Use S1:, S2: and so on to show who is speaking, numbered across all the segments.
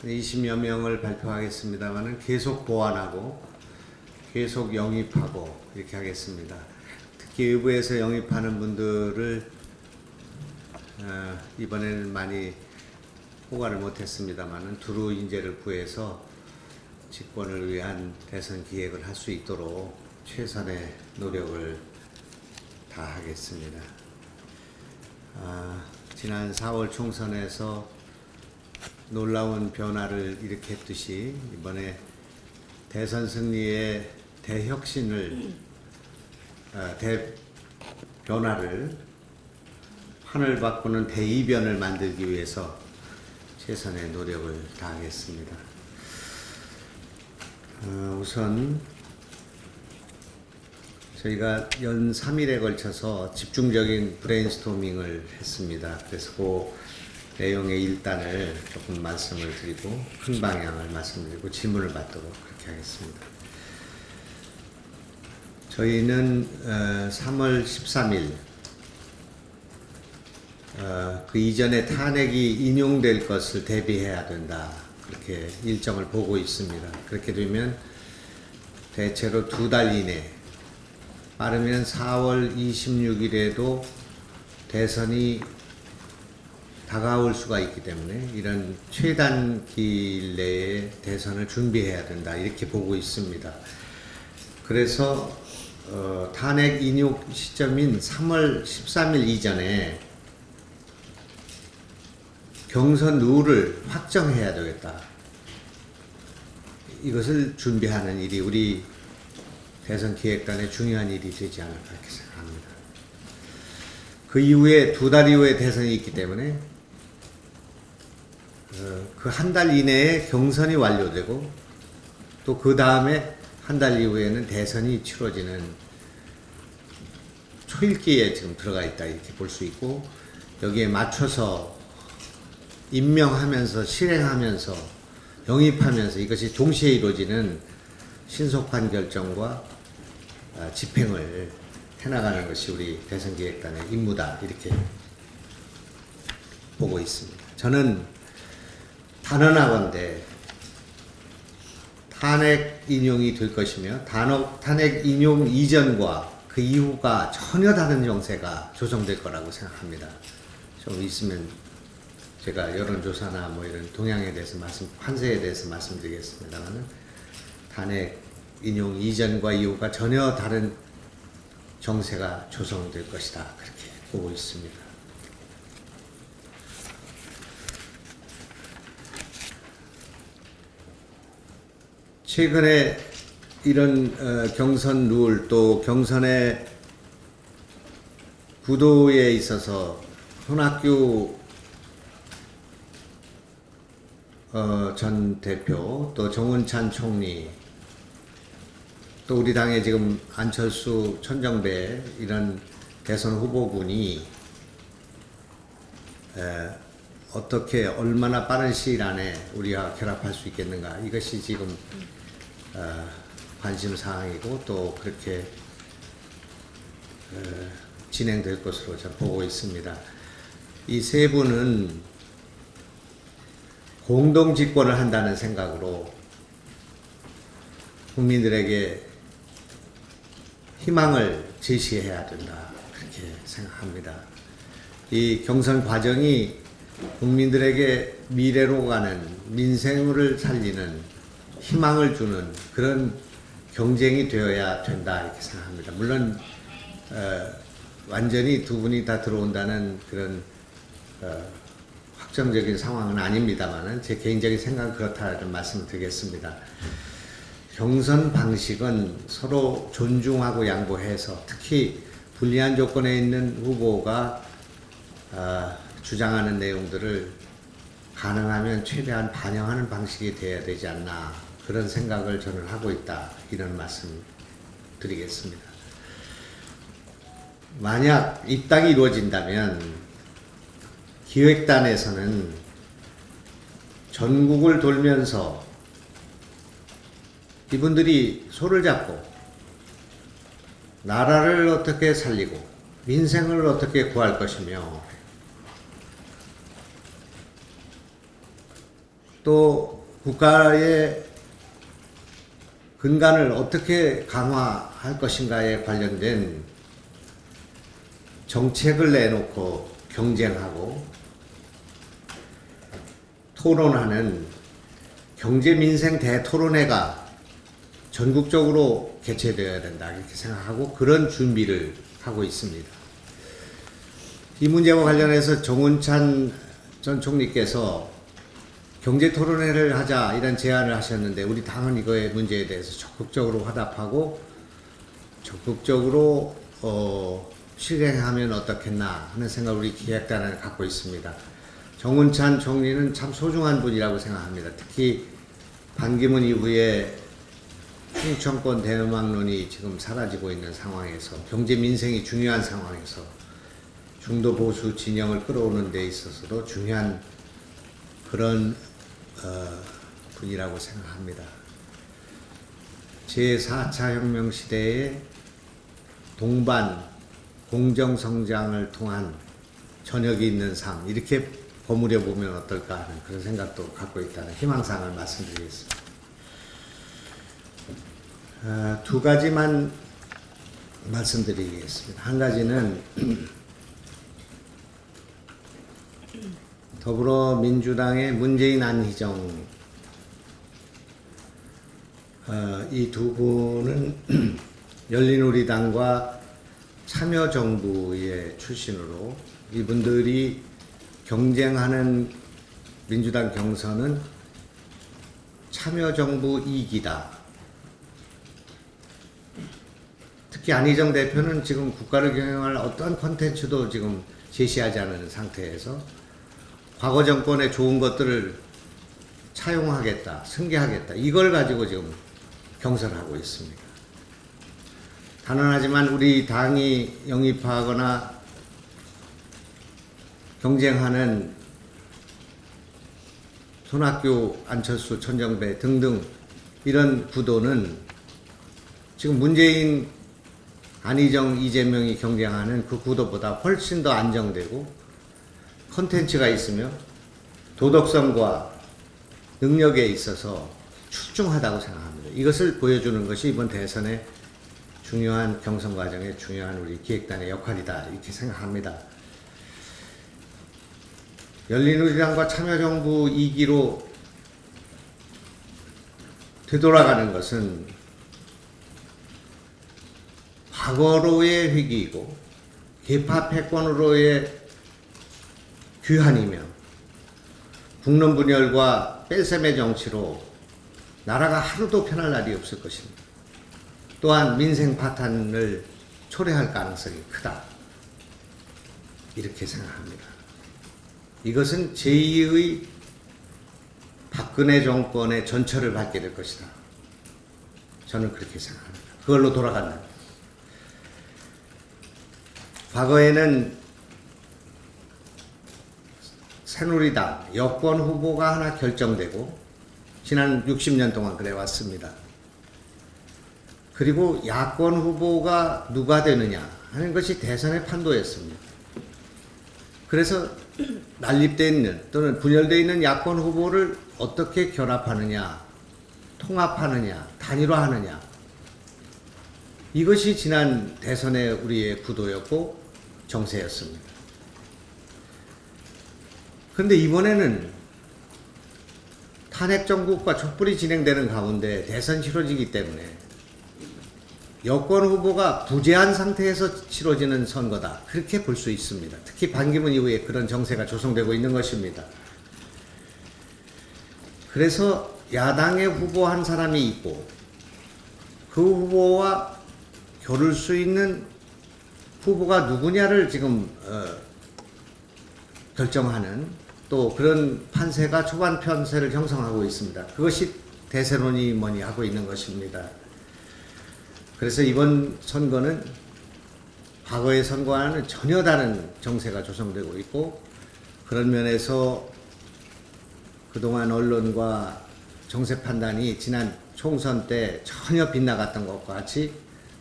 S1: 20여 명을 발표하겠습니다만은 계속 보완하고 계속 영입하고 이렇게 하겠습니다. 특히 외부에서 영입하는 분들을 이번에는 많이 호가를 못했습니다만은 두루 인재를 구해서 집권을 위한 대선 기획을 할 수 있도록 최선의 노력을 다하겠습니다. 지난 4월 총선에서 놀라운 변화를 일으켰듯이 이번에 대선 승리의 대혁신을 대변화를 판을 바꾸는 대이변을 만들기 위해서 최선의 노력을 다하겠습니다. 우선 저희가 연 3일에 걸쳐서 집중적인 브레인스토밍을 했습니다. 그래서 그 내용의 일단을 조금 말씀을 드리고 큰 방향을 말씀드리고 질문을 받도록 그렇게 하겠습니다. 저희는 3월 13일 그 이전에 탄핵이 인용될 것을 대비해야 된다. 그렇게 일정을 보고 있습니다. 그렇게 되면 대체로 2달 이내, 빠르면 4월 26일에도 대선이 다가올 수가 있기 때문에 이런 최단기 내에 대선을 준비해야 된다. 이렇게 보고 있습니다. 그래서 탄핵 인용 시점인 3월 13일 이전에 경선 룰을 확정해야 되겠다. 이것을 준비하는 일이 우리 대선 기획단의 중요한 일이 되지 않을까 이렇게 생각합니다. 그 이후에 2달 이후에 대선이 있기 때문에 그 한 달 이내에 경선이 완료되고 또 그 다음에 한 달 이후에는 대선이 치러지는 초읽기에 지금 들어가 있다 이렇게 볼 수 있고, 여기에 맞춰서 임명하면서 실행하면서 영입하면서 이것이 동시에 이루어지는 신속한 결정과 집행을 해나가는 것이 우리 대선기획단의 임무다 이렇게 보고 있습니다. 저는 단언하건대 탄핵 인용이 될 것이며 탄핵 인용 이전과 그 이후가 전혀 다른 정세가 조성될 거라고 생각합니다. 좀 있으면 제가 여론조사나 뭐 이런 동향에 대해서 판세에 대해서 말씀드리겠습니다만은 탄핵 인용 이전과 이후가 전혀 다른 정세가 조성될 것이다 그렇게 보고 있습니다. 최근에 이런 경선 룰 또 경선의 구도에 있어서 손학규 전 대표 또 정운찬 총리 또 우리 당의 지금 안철수 천정배 이런 대선 후보군이 어떻게 얼마나 빠른 시일 안에 우리와 결합할 수 있겠는가, 이것이 지금 관심 사항이고 또 그렇게 진행될 것으로 저는 보고 있습니다. 이 세 분은 공동 집권을 한다는 생각으로 국민들에게 희망을 제시해야 된다 그렇게 생각합니다. 이 경선 과정이 국민들에게 미래로 가는 민생을 살리는 희망을 주는 그런 경쟁이 되어야 된다 이렇게 생각합니다. 물론 완전히 두 분이 다 들어온다는 그런 확정적인 상황은 아닙니다만은 제 개인적인 생각은 그렇다는 말씀을 드리겠습니다. 경선 방식은 서로 존중하고 양보해서 특히 불리한 조건에 있는 후보가 주장하는 내용들을 가능하면 최대한 반영하는 방식이 되어야 되지 않나, 그런 생각을 저는 하고 있다 이런 말씀 드리겠습니다. 만약 입당이 이루어진다면 기획단에서는 전국을 돌면서 이분들이 손을 잡고 나라를 어떻게 살리고 민생을 어떻게 구할 것이며 또 국가의 근간을 어떻게 강화할 것인가에 관련된 정책을 내놓고 경쟁하고 토론하는 경제민생 대토론회가 전국적으로 개최되어야 된다 이렇게 생각하고 그런 준비를 하고 있습니다. 이 문제와 관련해서 정운찬 전 총리께서 경제토론회를 하자 이런 제안을 하셨는데 우리 당은 이거의 문제에 대해서 적극적으로 화답하고 적극적으로 실행하면 어떻겠나 하는 생각을 우리 기획단을 갖고 있습니다. 정운찬 총리는 참 소중한 분이라고 생각합니다. 특히 반기문 이후에 충청권 대음악론이 지금 사라지고 있는 상황에서 경제 민생이 중요한 상황에서 중도 보수 진영을 끌어오는 데 있어서도 중요한 그런 분이라고 생각합니다. 제4차 혁명 시대의 동반 공정성장을 통한 저녁이 있는 삶 이렇게 버무려 보면 어떨까 하는 그런 생각도 갖고 있다는 희망사항을 말씀드리겠습니다. 두 가지만 말씀드리겠습니다. 한 가지는 더불어민주당의 문재인 안희정 이 두 분은 열린우리당과 참여정부의 출신으로 이분들이 경쟁하는 민주당 경선은 참여정부 2기다. 특히 안희정 대표는 지금 국가를 경영할 어떤 콘텐츠도 지금 제시하지 않은 상태에서 과거 정권의 좋은 것들을 차용하겠다, 승계하겠다 이걸 가지고 지금 경선하고 있습니다. 단언하지만 우리 당이 영입하거나 경쟁하는 손학규, 안철수, 천정배 등등 이런 구도는 지금 문재인, 안희정, 이재명이 경쟁하는 그 구도보다 훨씬 더 안정되고 콘텐츠가 있으며 도덕성과 능력에 있어서 출중하다고 생각합니다. 이것을 보여주는 것이 이번 대선의 중요한 경선 과정의 중요한 우리 기획단의 역할이다 이렇게 생각합니다. 열린우리당과 참여정부 2기로 되돌아가는 것은 과거로의 회귀이고 개파 패권으로의 규환이며 국론 분열과 뺄셈의 정치로 나라가 하루도 편할 날이 없을 것입니다. 또한 민생 파탄을 초래할 가능성이 크다. 이렇게 생각합니다. 이것은 제2의 박근혜 정권의 전철을 밟게 될 것이다. 저는 그렇게 생각합니다. 그걸로 돌아간다. 과거에는 새누리당 여권 후보가 하나 결정되고 지난 60년 동안 그래 왔습니다. 그리고 야권 후보가 누가 되느냐 하는 것이 대선의 판도였습니다. 그래서 난립되어 있는 또는 분열되어 있는 야권 후보를 어떻게 결합하느냐, 통합하느냐, 단일화하느냐 이것이 지난 대선의 우리의 구도였고 정세였습니다. 그런데 이번에는 탄핵 정국과 촛불이 진행되는 가운데 대선이 치러지기 때문에 여권 후보가 부재한 상태에서 치러지는 선거다. 그렇게 볼 수 있습니다. 특히 반기문 이후에 그런 정세가 조성되고 있는 것입니다. 그래서 야당의 후보 한 사람이 있고 그 후보와 겨룰 수 있는 후보가 누구냐를 지금 결정하는 또 그런 판세가 초반 편세를 형성하고 있습니다. 그것이 대세론이 뭐니 하고 있는 것입니다. 그래서 이번 선거는 과거의 선거와는 전혀 다른 정세가 조성되고 있고 그런 면에서 그동안 언론과 정세 판단이 지난 총선 때 전혀 빗나갔던 것과 같이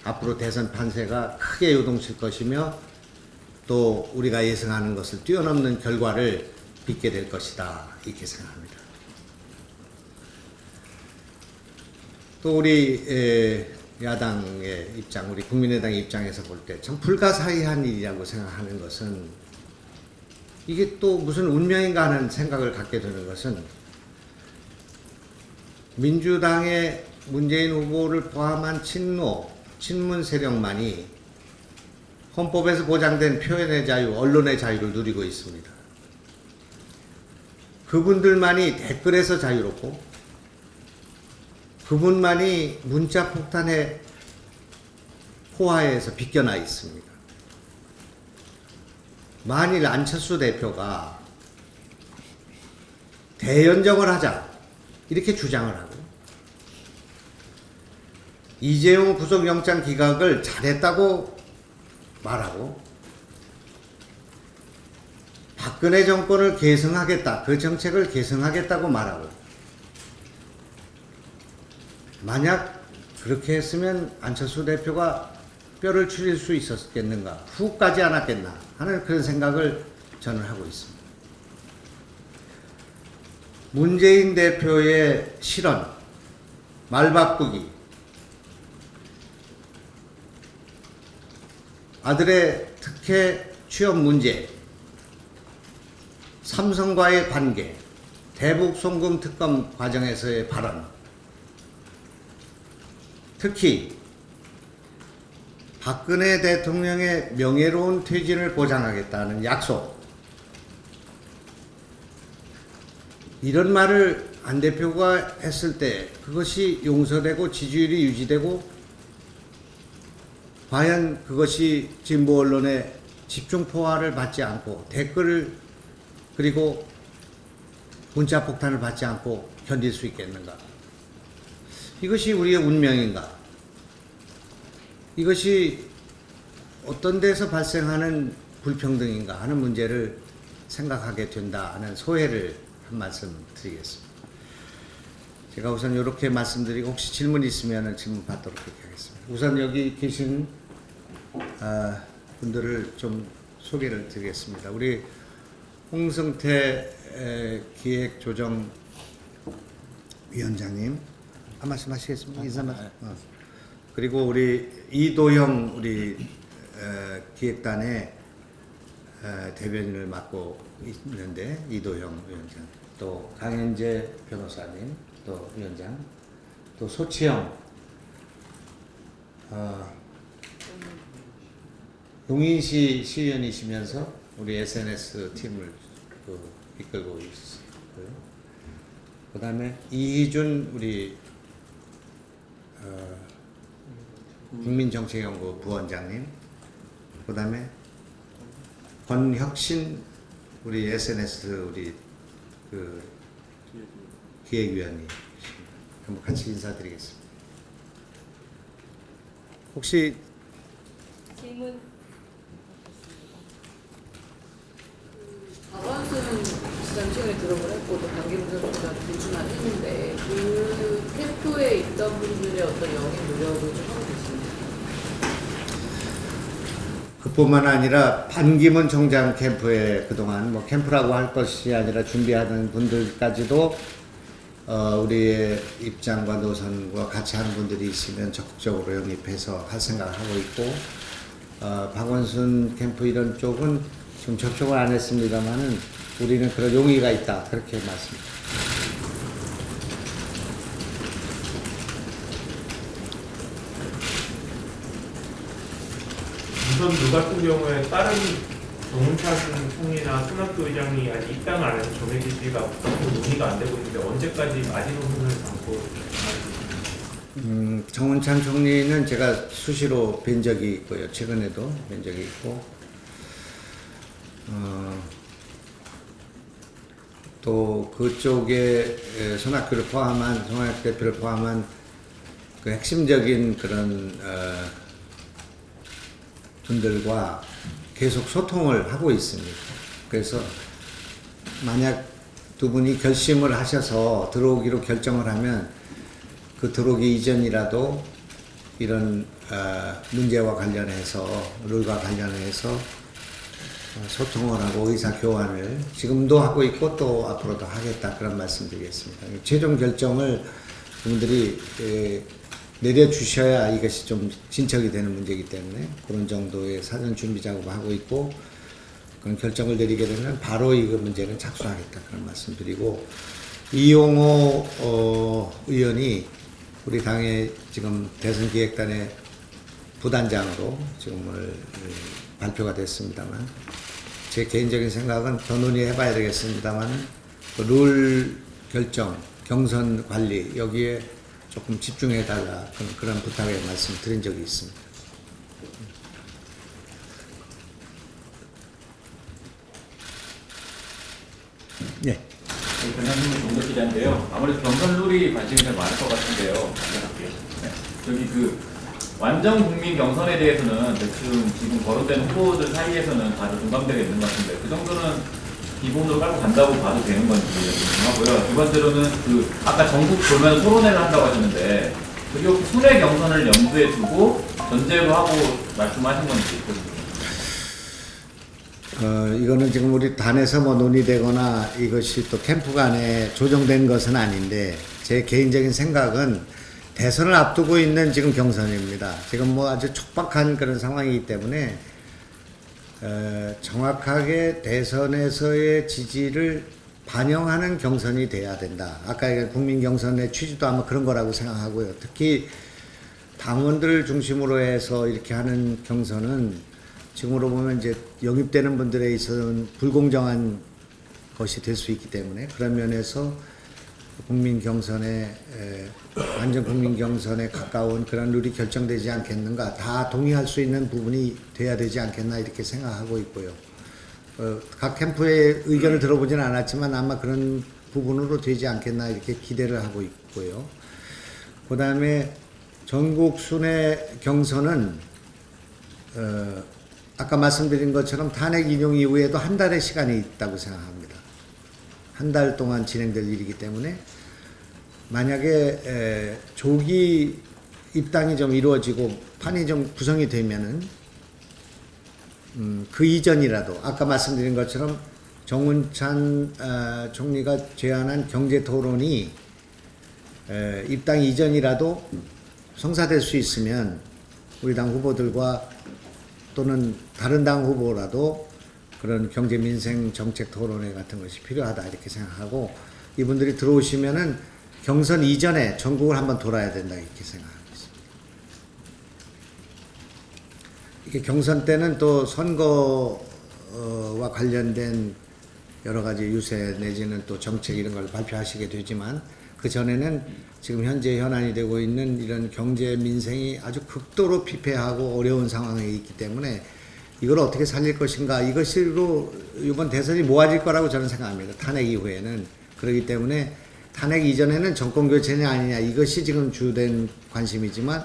S1: 앞으로 대선 판세가 크게 요동칠 것이며 또 우리가 예상하는 것을 뛰어넘는 결과를 빚게 될 것이다 이렇게 생각합니다. 또 우리 야당의 입장, 우리 국민의당의 입장에서 볼 때 참 불가사의한 일이라고 생각하는 것은 이게 또 무슨 운명인가 하는 생각을 갖게 되는 것은 민주당의 문재인 후보를 포함한 친문 세력만이 헌법에서 보장된 표현의 자유, 언론의 자유를 누리고 있습니다. 그분들만이 댓글에서 자유롭고 그분만이 문자 폭탄의 포화에서 비껴나 있습니다. 만일 안철수 대표가 대연정을 하자 이렇게 주장을 하고 이재용 구속영장 기각을 잘했다고 말하고 박근혜 정권을 계승하겠다, 그 정책을 계승하겠다고 말하고 만약 그렇게 했으면 안철수 대표가 뼈를 추릴 수 있었겠는가, 훅 가지 않았겠나 하는 그런 생각을 저는 하고 있습니다. 문재인 대표의 실언, 말바꾸기, 아들의 특혜 취업 문제, 삼성과의 관계, 대북 송금 특검 과정에서의 발언, 특히 박근혜 대통령의 명예로운 퇴진을 보장하겠다는 약속, 이런 말을 안 대표가 했을 때 그것이 용서되고 지지율이 유지되고 과연 그것이 진보 언론의 집중 포화를 받지 않고 댓글을 그리고 문자 폭탄을 받지 않고 견딜 수 있겠는가? 이것이 우리의 운명인가? 이것이 어떤 데서 발생하는 불평등인가 하는 문제를 생각하게 된다 하는 소회를 한 말씀 드리겠습니다. 제가 우선 이렇게 말씀드리고 혹시 질문 있으면 질문 받도록 그렇게 하겠습니다. 우선 여기 계신 분들을 좀 소개를 드리겠습니다. 우리 홍승태 기획조정위원장님 한 말씀 하시겠습니까? 인사 말씀. 그리고 우리 이도형 우리 기획단의 대변인을 맡고 있는데 이도형 위원장, 또 강현재 변호사님, 또 위원장, 또 소치영 용인시 시의원이시면서 우리 SNS 팀을 이끌고 있고요. 그 다음에 이희준 우리 국민정책연구 부원장님, 그 다음에 권혁신 우리 SNS 우리 기획위원님 한번 같이 인사드리겠습니다. 혹시
S2: 질문. 박원순 시장 최근에 들어오고 했고 또 강기문 선수가 불출마를 했는데 그 캠프에 있던 분들의 어떤 영향 노력을 좀 하고 계십니까?
S1: 그뿐만 아니라 반기문 총장 캠프에 그동안 뭐 캠프라고 할 것이 아니라 준비하는 분들까지도 우리의 입장과 노선과 같이 하는 분들이 있으면 적극적으로 영입해서 할 생각을 하고 있고, 박원순 캠프 이런 쪽은 지금 접촉을 안 했습니다만은 우리는 그런 용의가 있다, 그렇게 말씀드립니다.
S3: 우선 그 같은 경우에 다른 정운찬 총리나 손학규 의장이 아직 입당을 안 해서 정해 지지가 논의가 안 되고 있는데 언제까지 마지노선을 담고?
S1: 정운찬 총리는 제가 수시로 뵌 적이 있고요. 최근에도 뵌 적이 있고, 또 그쪽에 손학규 대표를 포함한 그 핵심적인 그런 분들과 계속 소통을 하고 있습니다. 그래서 만약 두 분이 결심을 하셔서 들어오기로 결정을 하면 그 들어오기 이전이라도 이런 문제와 관련해서, 룰과 관련해서 소통을 하고 의사 교환을 지금도 하고 있고 또 앞으로도 하겠다, 그런 말씀드리겠습니다. 최종 결정을 그분들이 내려주셔야 이것이 좀 진척이 되는 문제이기 때문에 그런 정도의 사전 준비 작업을 하고 있고, 그런 결정을 내리게 되면 바로 이 문제는 착수하겠다 그런 말씀드리고, 이용호 의원이 우리 당의 지금 대선기획단의 부단장으로 지금 오늘 발표가 됐습니다만, 제 개인적인 생각은 더 논의해봐야 되겠습니다만, 룰 결정, 경선 관리 여기에 조금 집중해달라 그런 부탁의 말씀 드린 적이 있습니다. 네.
S4: 변호사님 정도 기자인데요. 아무래도 경선 룰이 관심이 더 많을 것 같은데요. 네. 저기 완전 국민 경선에 대해서는 대충 지금 거론되는 후보들 사이에서는 다들 공감대가 있는 것 같은데, 그 정도는 기본으로 깔고 간다고 봐도 되는 건지 궁금하고요. 두 번째로는 아까 전국 돌면서 토론회를 한다고 하셨는데, 그게 혹시 순회 경선을 염두에 두고 전제로 하고 말씀하신 건지.
S1: 이거는 지금 우리 단에서 뭐 논의되거나 이것이 또 캠프 간에 조정된 것은 아닌데, 제 개인적인 생각은 대선을 앞두고 있는 지금 경선입니다. 지금 뭐 아주 촉박한 그런 상황이기 때문에 정확하게 대선에서의 지지를 반영하는 경선이 돼야 된다. 아까 국민 경선의 취지도 아마 그런 거라고 생각하고요. 특히 당원들을 중심으로 해서 이렇게 하는 경선은 지금으로 보면 이제 영입되는 분들에 있어서는 불공정한 것이 될 수 있기 때문에, 그런 면에서 국민 경선에 완전 국민 경선에 가까운 그런 룰이 결정되지 않겠는가, 다 동의할 수 있는 부분이 돼야 되지 않겠나 이렇게 생각하고 있고요. 각 캠프의 의견을 들어보지는 않았지만 아마 그런 부분으로 되지 않겠나 이렇게 기대를 하고 있고요. 그 다음에 전국 순회 경선은 아까 말씀드린 것처럼 탄핵 인용 이후에도 한 달의 시간이 있다고 생각합니다. 한 달 동안 진행될 일이기 때문에, 만약에 조기 입당이 좀 이루어지고 판이 좀 구성이 되면은 그 이전이라도 아까 말씀드린 것처럼 정운찬 총리가 제안한 경제 토론이 입당 이전이라도 성사될 수 있으면 우리 당 후보들과 또는 다른 당 후보라도 그런 경제 민생 정책 토론회 같은 것이 필요하다 이렇게 생각하고, 이분들이 들어오시면은 경선 이전에 전국을 한번 돌아야 된다 이렇게 생각하고 있습니다. 이게 경선 때는 또 선거와 관련된 여러 가지 유세 내지는 또 정책 이런 걸 발표하시게 되지만, 그 전에는 지금 현재 현안이 되고 있는 이런 경제 민생이 아주 극도로 피폐하고 어려운 상황에 있기 때문에 이걸 어떻게 살릴 것인가, 이것으로 이번 대선이 모아질 거라고 저는 생각합니다. 탄핵 이후에는. 그렇기 때문에 탄핵 이전에는 정권 교체냐 아니냐 이것이 지금 주된 관심이지만,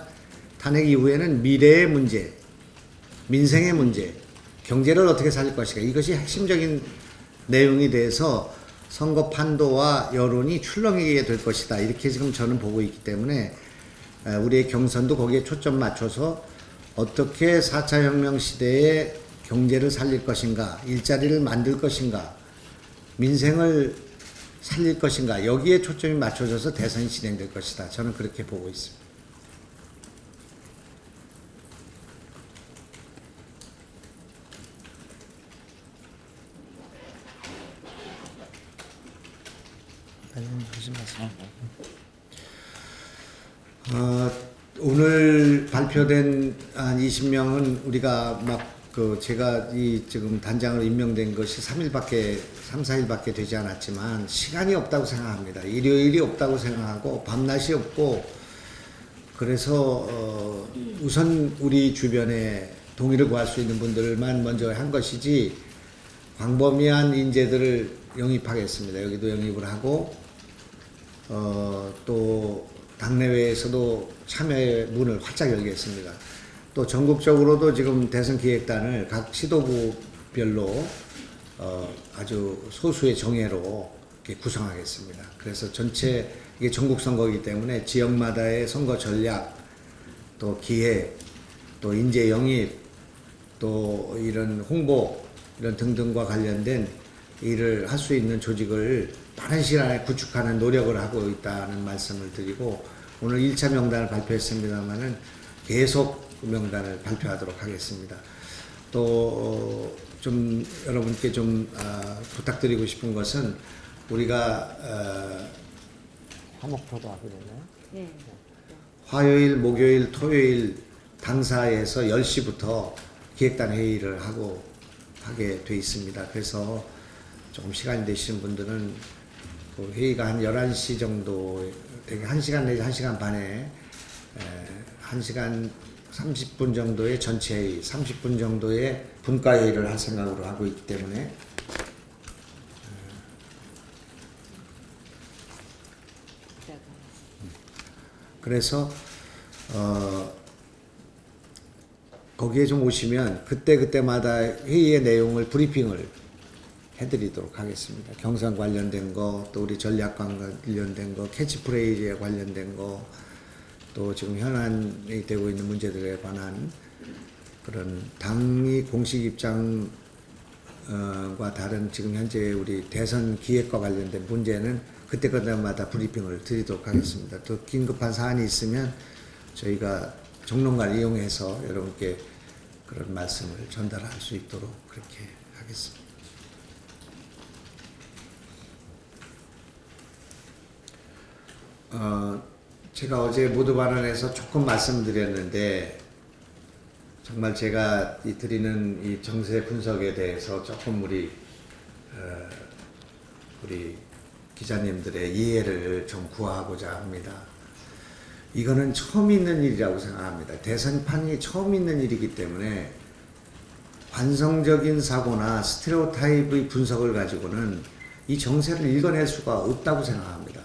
S1: 탄핵 이후에는 미래의 문제, 민생의 문제, 경제를 어떻게 살릴 것인가, 이것이 핵심적인 내용이 돼서 선거 판도와 여론이 출렁이게 될 것이다 이렇게 지금 저는 보고 있기 때문에, 우리의 경선도 거기에 초점 맞춰서 어떻게 4차 혁명 시대에 경제를 살릴 것인가, 일자리를 만들 것인가, 민생을 살릴 것인가, 여기에 초점이 맞춰져서 대선이 진행될 것이다. 저는 그렇게 보고 있습니다. 오늘 발표된 한 20명은 우리가 제가 지금 단장으로 임명된 것이 3, 4일밖에 되지 않았지만 시간이 없다고 생각합니다. 일요일이 없다고 생각하고 밤낮이 없고, 그래서 우선 우리 주변에 동의를 구할 수 있는 분들만 먼저 한 것이지, 광범위한 인재들을 영입하겠습니다. 여기도 영입을 하고, 또 당내외에서도 참여의 문을 활짝 열겠습니다. 또 전국적으로도 지금 대선 기획단을 각 시도구별로 아주 소수의 정예로 이렇게 구성하겠습니다. 그래서 전체 이게 전국 선거이기 때문에 지역마다의 선거 전략, 또 기획, 또 인재 영입, 또 이런 홍보 이런 등등과 관련된 일을 할 수 있는 조직을 빠른 시간에 구축하는 노력을 하고 있다는 말씀을 드리고, 오늘 1차 명단을 발표했습니다마는 계속 그 명단을 발표하도록 하겠습니다. 또 좀 여러분께 좀 부탁드리고 싶은 것은, 우리가 화목토도 하게 되나요?
S2: 네.
S1: 화요일, 목요일, 토요일 당사에서 10시부터 기획단 회의를 하게 돼 있습니다. 그래서 조금 시간이 되시는 분들은 그 회의가 한 11시 정도, 되게 1시간 내지 1시간 반에 1시간 30분 정도의 전체 회의, 30분 정도의 분과 회의를 할 생각으로 하고 있기 때문에 그래서 거기에 좀 오시면 그때마다 회의의 내용을 브리핑을 해드리도록 하겠습니다. 경선 관련된 거, 또 우리 전략과 관련된 거, 캐치프레이즈에 관련된 거, 또 지금 현안이 되고 있는 문제들에 관한 그런 당이 공식 입장과 다른 지금 현재 우리 대선 기획과 관련된 문제는 그때마다 브리핑을 드리도록 하겠습니다. 또 긴급한 사안이 있으면 저희가 정론관을 이용해서 여러분께 그런 말씀을 전달할 수 있도록 그렇게 하겠습니다. 제가 어제 모두 발언에서 조금 말씀드렸는데, 정말 제가 드리는 이 정세 분석에 대해서 조금 우리 기자님들의 이해를 좀 구하고자 합니다. 이거는 처음 있는 일이라고 생각합니다. 대선판이 처음 있는 일이기 때문에 관성적인 사고나 스테레오타입의 분석을 가지고는 이 정세를 읽어낼 수가 없다고 생각합니다.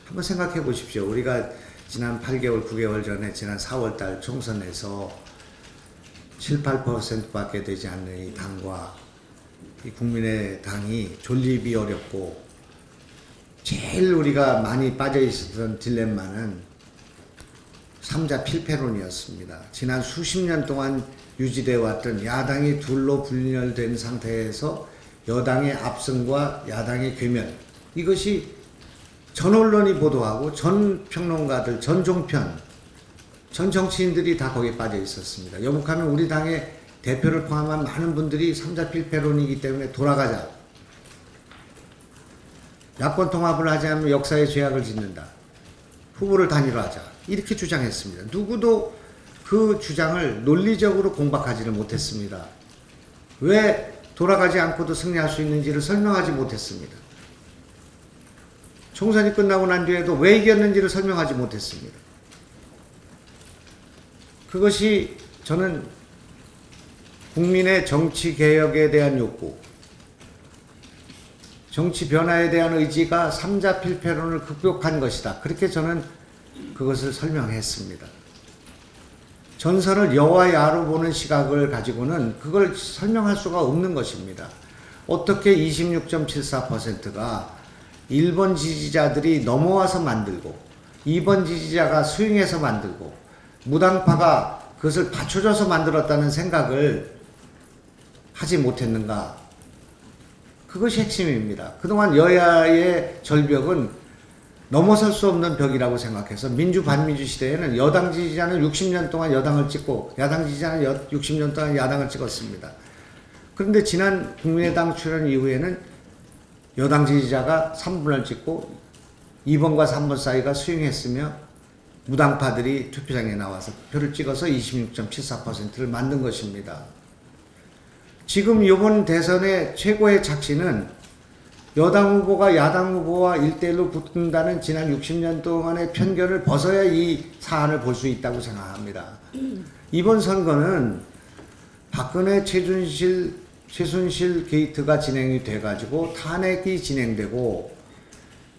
S1: 한번 생각해 보십시오. 우리가 지난 8개월, 9개월 전에 지난 4월달 총선에서 7, 8%밖에 되지 않는 이 당과 이 국민의당이 존립이 어렵고, 제일 우리가 많이 빠져 있었던 딜레마는 3자 필패론이었습니다. 지난 수십 년 동안 유지되어 왔던 야당이 둘로 분열된 상태에서 여당의 압승과 야당의 괴멸, 이것이 전 언론이 보도하고 전 평론가들, 전 종편, 전 정치인들이 다 거기에 빠져 있었습니다. 여북하면 우리 당의 대표를 포함한 많은 분들이 3자 필패론이기 때문에 돌아가자, 야권 통합을 하지 않으면 역사에 죄악을 짓는다, 후보를 단일화하자, 이렇게 주장했습니다. 누구도 그 주장을 논리적으로 공박하지를 못했습니다. 왜 돌아가지 않고도 승리할 수 있는지를 설명하지 못했습니다. 총선이 끝나고 난 뒤에도 왜 이겼는지를 설명하지 못했습니다. 그것이 저는 국민의 정치 개혁에 대한 욕구, 정치 변화에 대한 의지가 3자 필패론을 극복한 것이다, 그렇게 저는 그것을 설명했습니다. 전선을 여와 야로 보는 시각을 가지고는 그걸 설명할 수가 없는 것입니다. 어떻게 26.74%가 1번 지지자들이 넘어와서 만들고 2번 지지자가 스윙해서 만들고 무당파가 그것을 받쳐줘서 만들었다는 생각을 하지 못했는가? 그것이 핵심입니다. 그동안 여야의 절벽은 넘어설 수 없는 벽이라고 생각해서 민주 반민주 시대에는 여당 지지자는 60년 동안 여당을 찍고 야당 지지자는 60년 동안 야당을 찍었습니다. 그런데 지난 국민의당 출연 이후에는 여당 지지자가 3분을 찍고 2번과 3번 사이가 스윙했으며 무당파들이 투표장에 나와서 표를 찍어서 26.74%를 만든 것입니다. 지금 이번 대선의 최고의 착시는 여당 후보가 야당 후보와 1대1로 붙는다는 지난 60년 동안의 편견을 벗어야 이 사안을 볼 수 있다고 생각합니다. 이번 선거는 박근혜, 최순실 게이트가 진행이 돼가지고 탄핵이 진행되고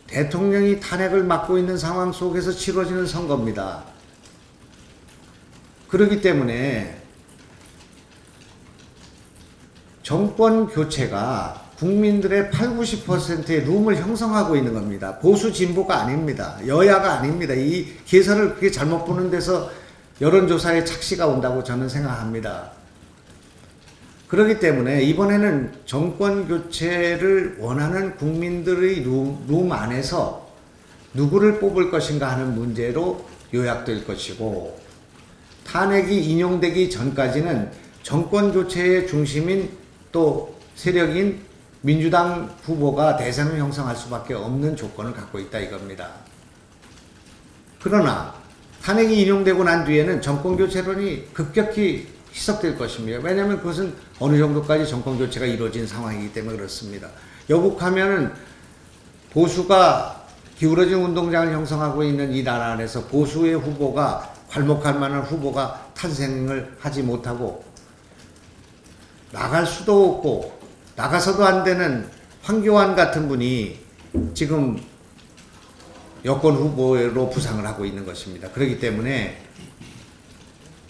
S1: 대통령이 탄핵을 맡고 있는 상황 속에서 치러지는 선거입니다. 그렇기 때문에 정권 교체가 국민들의 80~90%의 룸을 형성하고 있는 겁니다. 보수 진보가 아닙니다. 여야가 아닙니다. 이 계산을 그렇게 잘못 보는 데서 여론조사의 착시가 온다고 저는 생각합니다. 그렇기 때문에 이번에는 정권 교체를 원하는 국민들의 룸 안에서 누구를 뽑을 것인가 하는 문제로 요약될 것이고, 탄핵이 인용되기 전까지는 정권 교체의 중심인 또 세력인 민주당 후보가 대선을 형성할 수밖에 없는 조건을 갖고 있다 이겁니다. 그러나 탄핵이 인용되고 난 뒤에는 정권 교체론이 급격히 희석될 것입니다. 왜냐하면 그것은 어느 정도까지 정권 교체가 이루어진 상황이기 때문에 그렇습니다. 여국하면은 보수가 기울어진 운동장을 형성하고 있는 이 나라 안에서 보수의 후보가 괄목할 만한 후보가 탄생을 하지 못하고 나갈 수도 없고 나가서도 안 되는 황교안 같은 분이 지금 여권 후보로 부상을 하고 있는 것입니다. 그렇기 때문에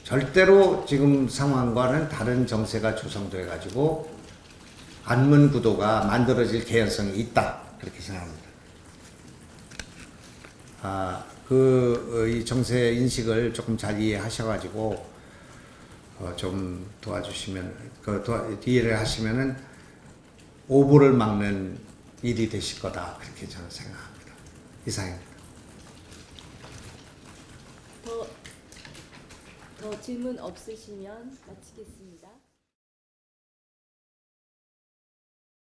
S1: 절대로 지금 상황과는 다른 정세가 조성돼 가지고 안문 구도가 만들어질 개연성이 있다 그렇게 생각합니다. 이 정세 인식을 조금 잘 이해하셔가지고 좀 도와주시면 이해를 하시면은 오보를 막는 일이 되실 거다 그렇게 저는 생각합니다. 이상입니다.
S5: 더 질문 없으시면 마치겠습니다.